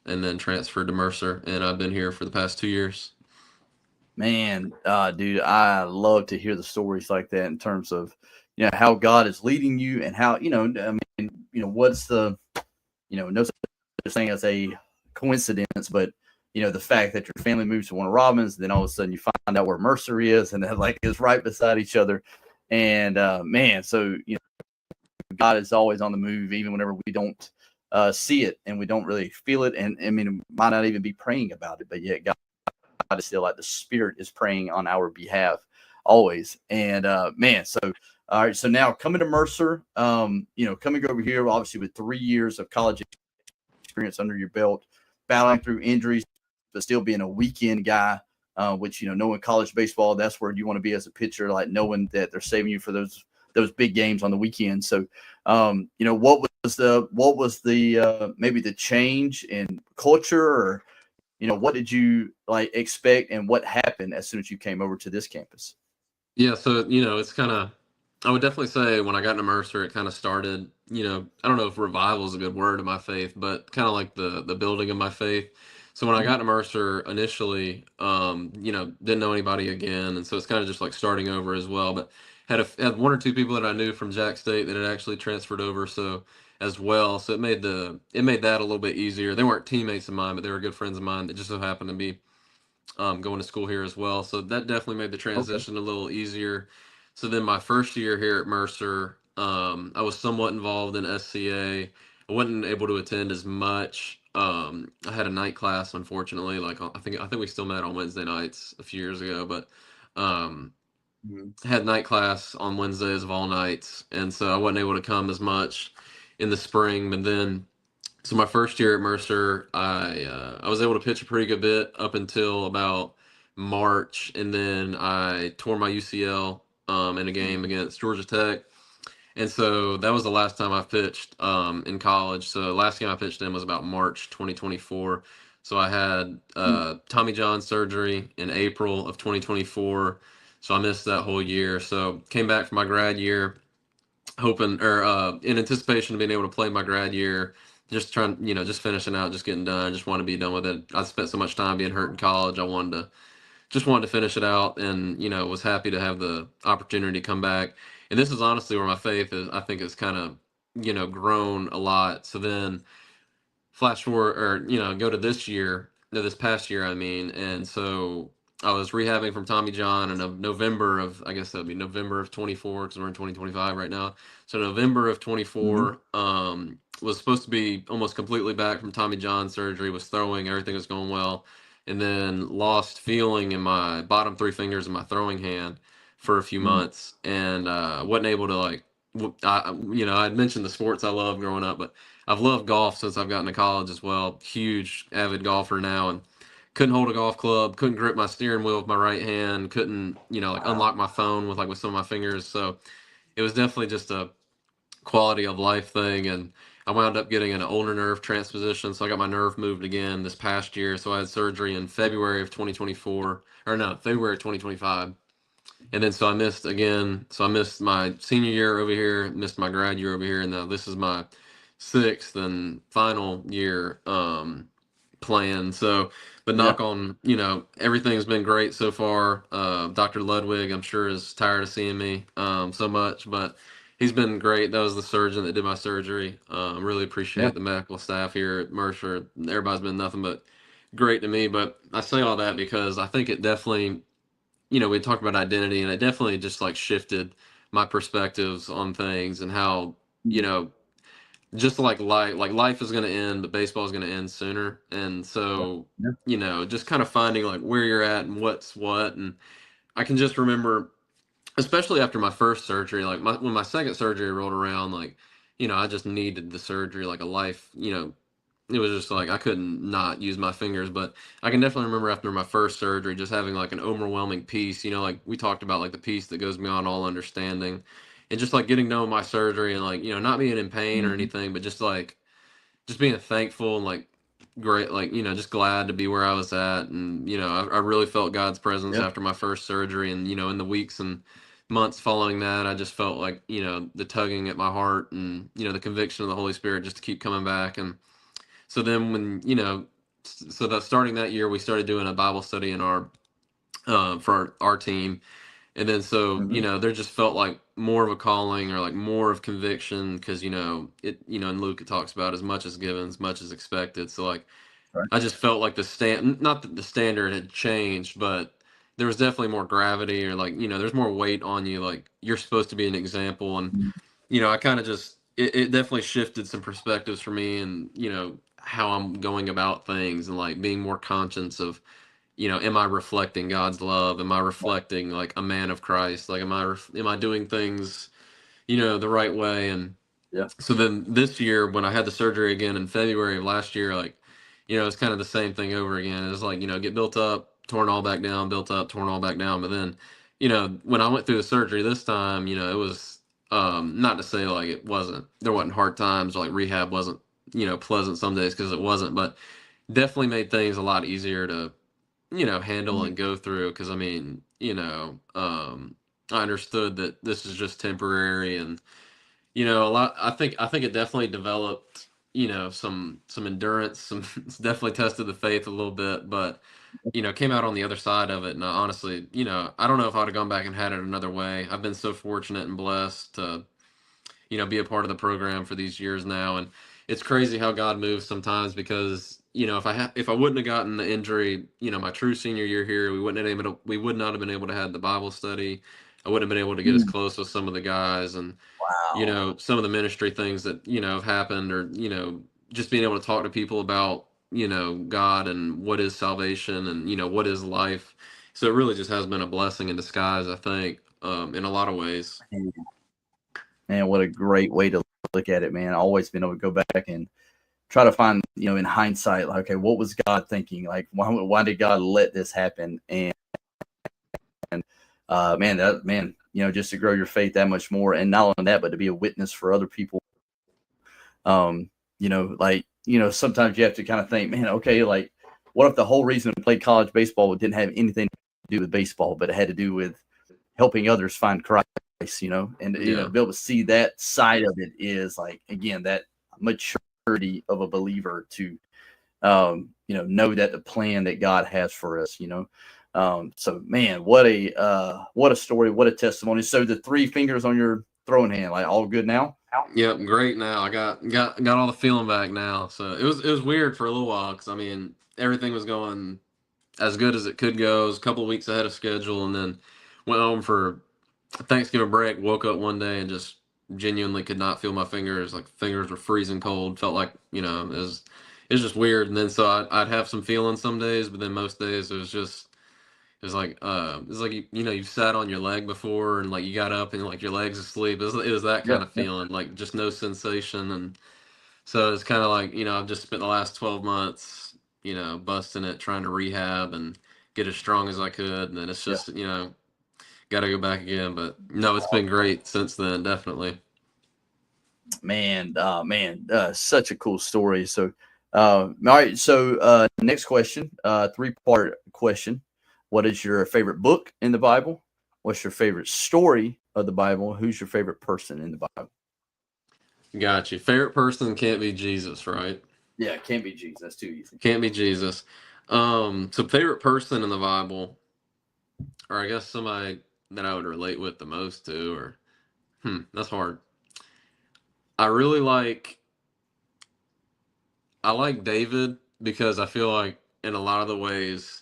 And then transferred to Mercer, and I've been here for the past 2 years. Man, dude, I love to hear the stories like that in terms of how God is leading you and how I mean what's the no such thing as a coincidence, but the fact that your family moves to Warner Robins, then all of a sudden you find out where Mercer is, and then like it's right beside each other, and man, so God is always on the move, even whenever we don't see it and we don't really feel it, and I mean, might not even be praying about it, but yet God is still like the Spirit is praying on our behalf always. And man, so all right, so now coming to Mercer, coming over here, obviously with 3 years of college experience under your belt, battling through injuries, but still being a weekend guy. Which knowing college baseball, that's where you want to be as a pitcher, like knowing that they're saving you for those big games on the weekend. So, what was the maybe the change in culture, or what did you like expect, and what happened as soon as you came over to this campus? Yeah, so it's kind of, I would definitely say when I got into Mercer, it kind of started. I don't know if revival is a good word in my faith, but kind of like the building of my faith. So when I got to Mercer initially, didn't know anybody again, and so it's kind of just like starting over as well. But had one or two people that I knew from Jack State that had actually transferred over, so as well. So it made that a little bit easier. They weren't teammates of mine, but they were good friends of mine that just so happened to be going to school here as well. So that definitely made the Okay. transition a little easier. So then my first year here at Mercer, I was somewhat involved in SCA. I wasn't able to attend as much. I had a night class, unfortunately. Like I think we still met on Wednesday nights a few years ago, but um, Mhm. had night class on Wednesdays of all nights, and so I wasn't able to come as much in the spring. But then So my first year at Mercer, I was able to pitch a pretty good bit up until about March, and then I tore my UCL in a game against Georgia Tech. And so that was the last time I pitched in college. So last game I pitched in was about March 2024. So I had Tommy John surgery in April of 2024. So I missed that whole year. So came back for my grad year, hoping or in anticipation of being able to play my grad year. Just trying, just finishing out, just getting done. Just want to be done with it. I spent so much time being hurt in college. I wanted to finish it out, and was happy to have the opportunity to come back. And this is honestly where my faith is, I think, is kind of grown a lot. So then flash forward, or go to this year, no, this past year, I mean. And so I was rehabbing from Tommy John in November of, I guess that'd be November of 24, because we're in 2025 right now. So November of 24, was supposed to be almost completely back from Tommy John surgery, was throwing, everything was going well, and then lost feeling in my bottom three fingers of my throwing hand for a few months, and wasn't able to, like, I'd mentioned the sports I love growing up, but I've loved golf since I've gotten to college as well. Huge avid golfer now, and couldn't hold a golf club, couldn't grip my steering wheel with my right hand, couldn't, like, unlock my phone with some of my fingers. So it was definitely just a quality of life thing. And I wound up getting an ulnar nerve transposition. So I got my nerve moved again this past year. So I had surgery in February of 2024, or no, February of 2025. And then so I missed again. So I missed my senior year over here, missed my grad year over here, and now this is my sixth and final year playing. So, but knock on, everything's been great so far. Dr. Ludwig, I'm sure, is tired of seeing me so much, but he's been great. That was the surgeon that did my surgery. Really appreciate the medical staff here at Mercer. Everybody's been nothing but great to me. But I say all that because I think it definitely, we talked about identity, and it definitely just, like, shifted my perspectives on things, and how, just like life is going to end, but baseball is going to end sooner. And so, just kind of finding, like, where you're at and what's what. And I can just remember, especially after my first surgery, like, when my second surgery rolled around, like, I just needed the surgery like a life, it was just like I couldn't not use my fingers. But I can definitely remember after my first surgery just having, like, an overwhelming peace, like we talked about, like, the peace that goes beyond all understanding, and just, like, getting done with my surgery, and, like, not being in pain or anything, but just, like, just being thankful and, like, great, like, just glad to be where I was at. And I really felt God's presence after my first surgery, and in the weeks and months following that, I just felt like, the tugging at my heart, and the conviction of the Holy Spirit just to keep coming back. And so then when, so that starting that year, we started doing a Bible study in our, for our team. And then so, there just felt like more of a calling, or like more of conviction, because, it, in Luke, it talks about as much as given, as much as expected. So, like, I just felt like not that the standard had changed, but there was definitely more gravity, or, like, there's more weight on you. Like, you're supposed to be an example. And, I kind of just, it definitely shifted some perspectives for me, and, how I'm going about things, and, like, being more conscious of, am I reflecting God's love? Am I reflecting, like, a man of Christ? Like, am I doing things, the right way? And so then this year, when I had the surgery again in February of last year, like, it's kind of the same thing over again. It's like, get built up, torn all back down, built up, torn all back down. But then, when I went through the surgery this time, it was, not to say, like, there wasn't hard times, or, like, rehab wasn't, pleasant some days, because it wasn't, but definitely made things a lot easier to, handle and go through. Because, I mean, I understood that this is just temporary. And, a lot, I think it definitely developed, some endurance, it's definitely tested the faith a little bit, but, came out on the other side of it. And honestly, I don't know if I'd have gone back and had it another way. I've been so fortunate and blessed to, be a part of the program for these years now. And it's crazy how God moves sometimes, because, if I wouldn't have gotten the injury, my true senior year here, we would not have been able to have the Bible study. I wouldn't have been able to get as close with some of the guys. And, some of the ministry things that, have happened, or, just being able to talk to people about, God, and what is salvation, and, what is life. So it really just has been a blessing in disguise, I think, in a lot of ways. Man, what a great way to look at it, man. Always been able to go back and try to find, in hindsight, like, okay, what was God thinking? Like, why did God let this happen? And man, just to grow your faith that much more, and not only that, but to be a witness for other people. Sometimes you have to kind of think, man, okay, like, what if the whole reason to play college baseball didn't have anything to do with baseball, but it had to do with helping others find Christ, and be able to see that side of it is, like, again, that maturity of a believer to, know that the plan that God has for us, so man, what a story, what a testimony. So the 3 fingers on your throwing hand, like, all good now? Yep, great now. I got all the feeling back now. So it was weird for a little while, because I mean, everything was going as good as it could go. It was a couple of weeks ahead of schedule, and then went home for Thanksgiving break. Woke up one day and just genuinely could not feel my fingers. Like, fingers were freezing cold. Felt like, it was just weird. And then so I'd have some feeling some days, but then most days it's like you've sat on your leg before, and like you got up and like your leg's asleep. It was that kind of feeling, like just no sensation. And so it's kind of like, I've just spent the last 12 months, busting it, trying to rehab and get as strong as I could. And then it's just, got to go back again. But no, it's been great since then, definitely. Man, such a cool story. So, all right. So, next question, 3-part question. What is your favorite book in the Bible? What's your favorite story of the Bible? Who's your favorite person in the Bible? Gotcha. Favorite person can't be Jesus, right? Yeah, it can't be Jesus. That's too easy. Can't be Jesus. So favorite person in the Bible, or I guess somebody that I would relate with the most to, or that's hard. I like David, because I feel like in a lot of the ways,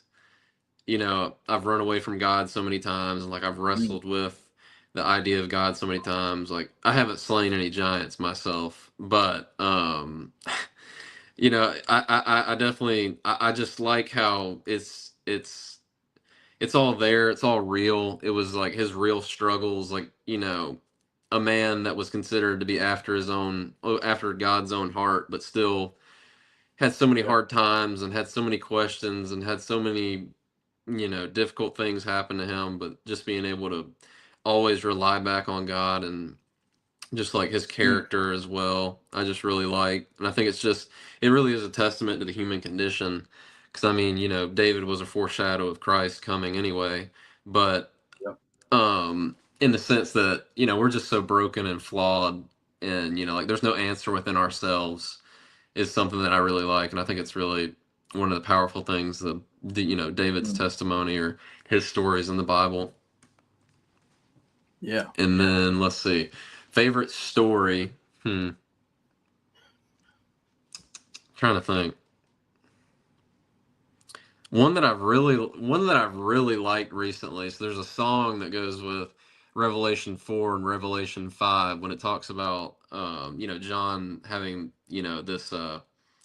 I've run away from God so many times, and like I've wrestled with the idea of God so many times. Like, I haven't slain any giants myself, but I definitely I just like how it's all there, it's all real. It was like his real struggles, like, a man that was considered to be after God's own heart, but still had so many hard times and had so many questions and had so many difficult things happen to him, but just being able to always rely back on God, and just like his character as well, I just really like. And I think it really is a testament to the human condition, because I mean, David was a foreshadow of Christ coming anyway, but in the sense that, we're just so broken and flawed, and like there's no answer within ourselves, is something that I really like. And I think it's really one of the powerful things, David's testimony, or his stories in the Bible. Yeah. And then let's see, favorite story. Trying to think. One that I've really liked recently. So there's a song that goes with Revelation 4 and Revelation 5, when it talks about John having this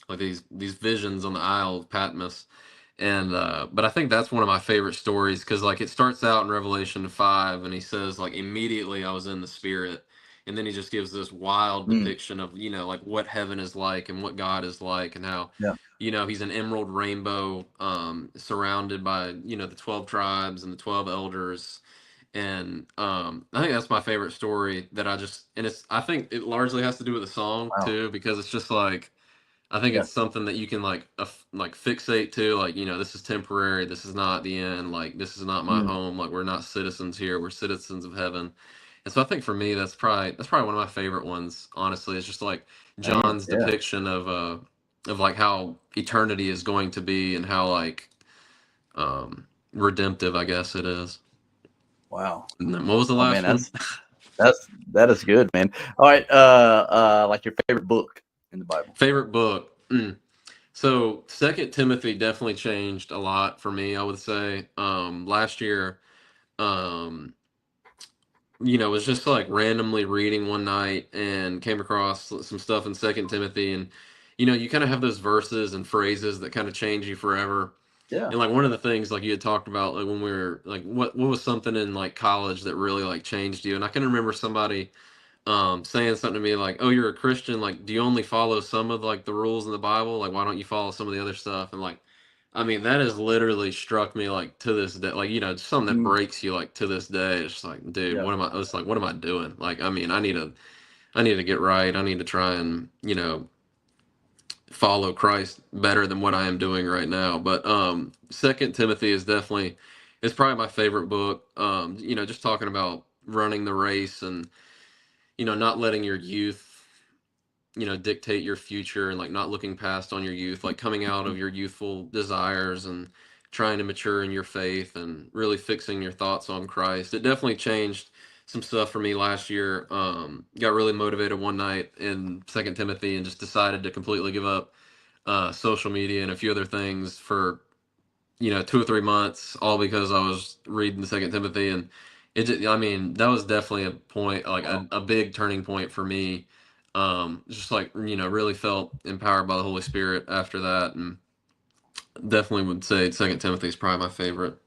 like these visions on the Isle of Patmos. And but I think that's one of my favorite stories, because like it starts out in Revelation 5, and he says, like, immediately I was in the Spirit, and then he just gives this wild depiction of like what heaven is like and what God is like, and how he's an emerald rainbow, surrounded by the 12 tribes and the 12 elders. And I think that's my favorite story, I think it largely has to do with the song too, because it's just like, I think it's something that you can like fixate to, like, this is temporary, this is not the end, like, this is not my home, like, we're not citizens here, we're citizens of heaven. And so I think for me, that's probably one of my favorite ones, honestly. It's just like John's depiction of like how eternity is going to be, and how like redemptive, I guess, it is. Wow. And then what was the last one? That is good, man. All right. Like your favorite book in the Bible. Favorite book. So 2 Timothy definitely changed a lot for me, I would say. Last year, was just like randomly reading one night and came across some stuff in 2 Timothy, and you kind of have those verses and phrases that kind of change you forever. Yeah. And like one of the things, like, you had talked about, like, when we were like, what was something in like college that really like changed you? And I can remember somebody saying something to me like, "Oh, you're a Christian. Like, do you only follow some of like the rules in the Bible? Like, why don't you follow some of the other stuff?" And like, I mean, that has literally struck me like to this day. Like, something that Mm, breaks you like to this day. It's just like, dude, yeah. what am I? It's like, what am I doing? Like, I mean, I need to get right. I need to try and follow Christ better than what I am doing right now. But Second Timothy is definitely, it's probably my favorite book. Just talking about running the race and not letting your youth dictate your future, and like not looking past on your youth, like coming out of your youthful desires and trying to mature in your faith and really fixing your thoughts on Christ. It definitely changed some stuff for me last year. Got really motivated one night in Second Timothy and just decided to completely give up social media and a few other things for 2 or 3 months, all because I was reading the Second Timothy. And I mean, that was definitely a point, like a big turning point for me. Just like really felt empowered by the Holy Spirit after that, and definitely would say Second Timothy is probably my favorite.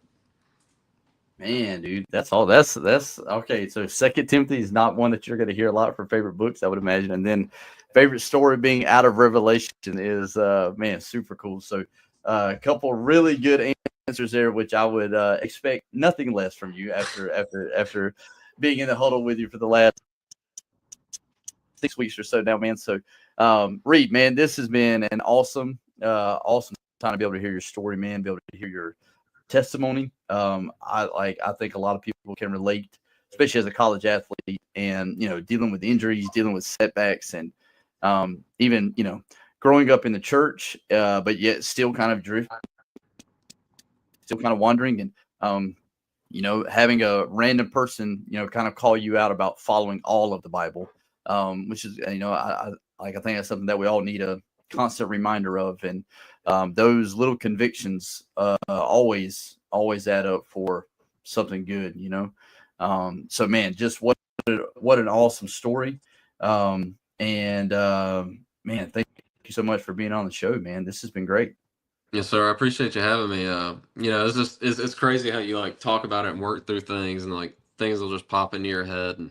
Man, dude, that's all. That's okay. So Second Timothy is not one that you're going to hear a lot for favorite books, I would imagine. And then favorite story being out of Revelation is man, super cool. So a couple really good answers there, which I would expect nothing less from you after being in the huddle with you for the last 6 weeks or so now, man. So Reid, man, this has been an awesome time to be able to hear your story, man, be able to hear your testimony. I think a lot of people can relate, especially as a college athlete, and dealing with injuries, dealing with setbacks, and even growing up in the church, but yet still kind of still kind of wandering, and having a random person kind of call you out about following all of the Bible, which is I think that's something that we all need a constant reminder of, and those little convictions always add up for something good. So man, just what an awesome story. And man, thank you so much for being on the show, man. This has been great. Yes, sir. I appreciate you having me. It's just it's crazy how you like talk about it and work through things, and like things will just pop into your head. And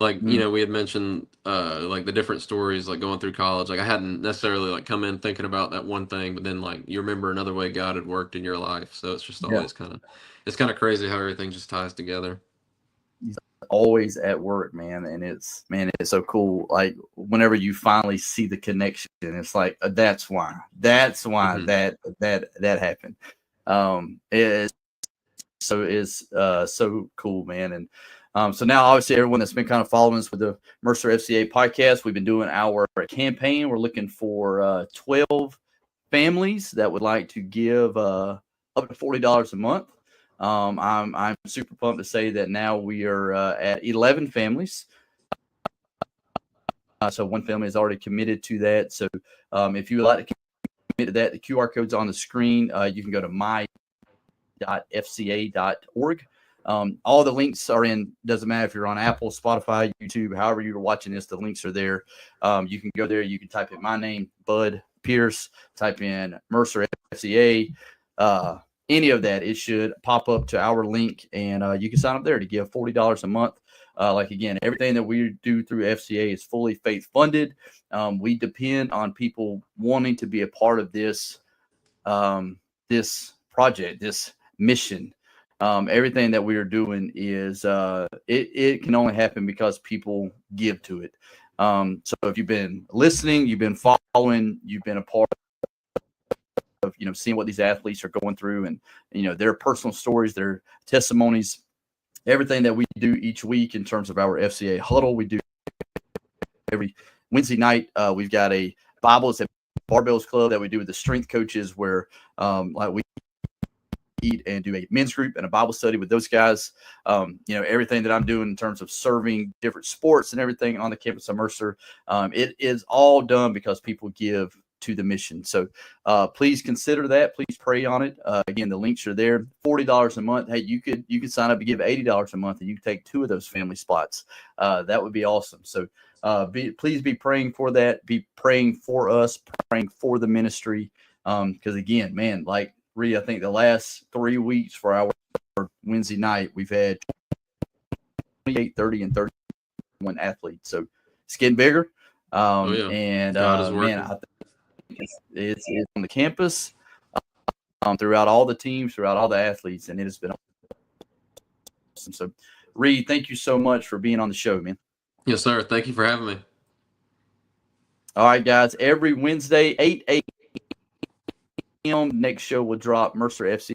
like Mm, we had mentioned like the different stories like going through college. Like I hadn't necessarily like come in thinking about that one thing, but then like you remember another way God had worked in your life. So it's just yeah. always kind of crazy how everything just ties together. Always at work, man, and it's so cool. Like whenever you finally see the connection, it's like that's why Hmm. that happened. It's so cool, man. And so now obviously everyone that's been kind of following us with the Mercer FCA podcast, we've been doing our campaign. We're looking for 12 families that would like to give up to $40 a month. I'm super pumped to say that now we are at 11 families. So one family is already committed to that. So if you would like to commit to that, the QR code's on the screen. You can go to my.fca.org. All the links are in. Doesn't matter if you're on Apple, Spotify, YouTube, however you're watching this, the links are there. You can go there. You can type in my name, Bud Pierce, type in Mercer FCA. Any of that, it should pop up to our link, and you can sign up there to give $40 a month. Like again, everything that we do through FCA is fully faith funded. We depend on people wanting to be a part of this this project, this mission. Everything that we are doing is it can only happen because people give to it. So if you've been listening, you've been following, you've been a part of seeing what these athletes are going through, and their personal stories, their testimonies, everything that we do each week in terms of our FCA huddle. We do every Wednesday night. We've got a Bible, it's a barbells club that we do with the strength coaches, where like we eat and do a men's group and a Bible study with those guys. Everything that I'm doing in terms of serving different sports and everything on the campus of Mercer, it is all done because people give to the mission. So please consider that. Please pray on it. Again, the links are there. $40 a month. Hey, you could sign up and give $80 a month, and you can take 2 of those family spots. That would be awesome. So please be praying for that. Be praying for us, praying for the ministry. Because again, man, like Reid, I think the last 3 weeks for our Wednesday night, we've had 28, 30, and 30 one athlete. So it's getting bigger. And man, I think it's on the campus, throughout all the teams, throughout all the athletes, and it has been awesome. So, Reid, thank you so much for being on the show, man. Yes, sir. Thank you for having me. All right, guys. Every Wednesday, 8 a.m. Next show will drop. Mercer FCA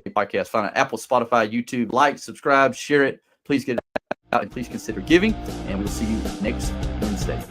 podcast. Find it on Apple, Spotify, YouTube. Like, subscribe, share it. Please get it out and please consider giving. And we'll see you next Wednesday.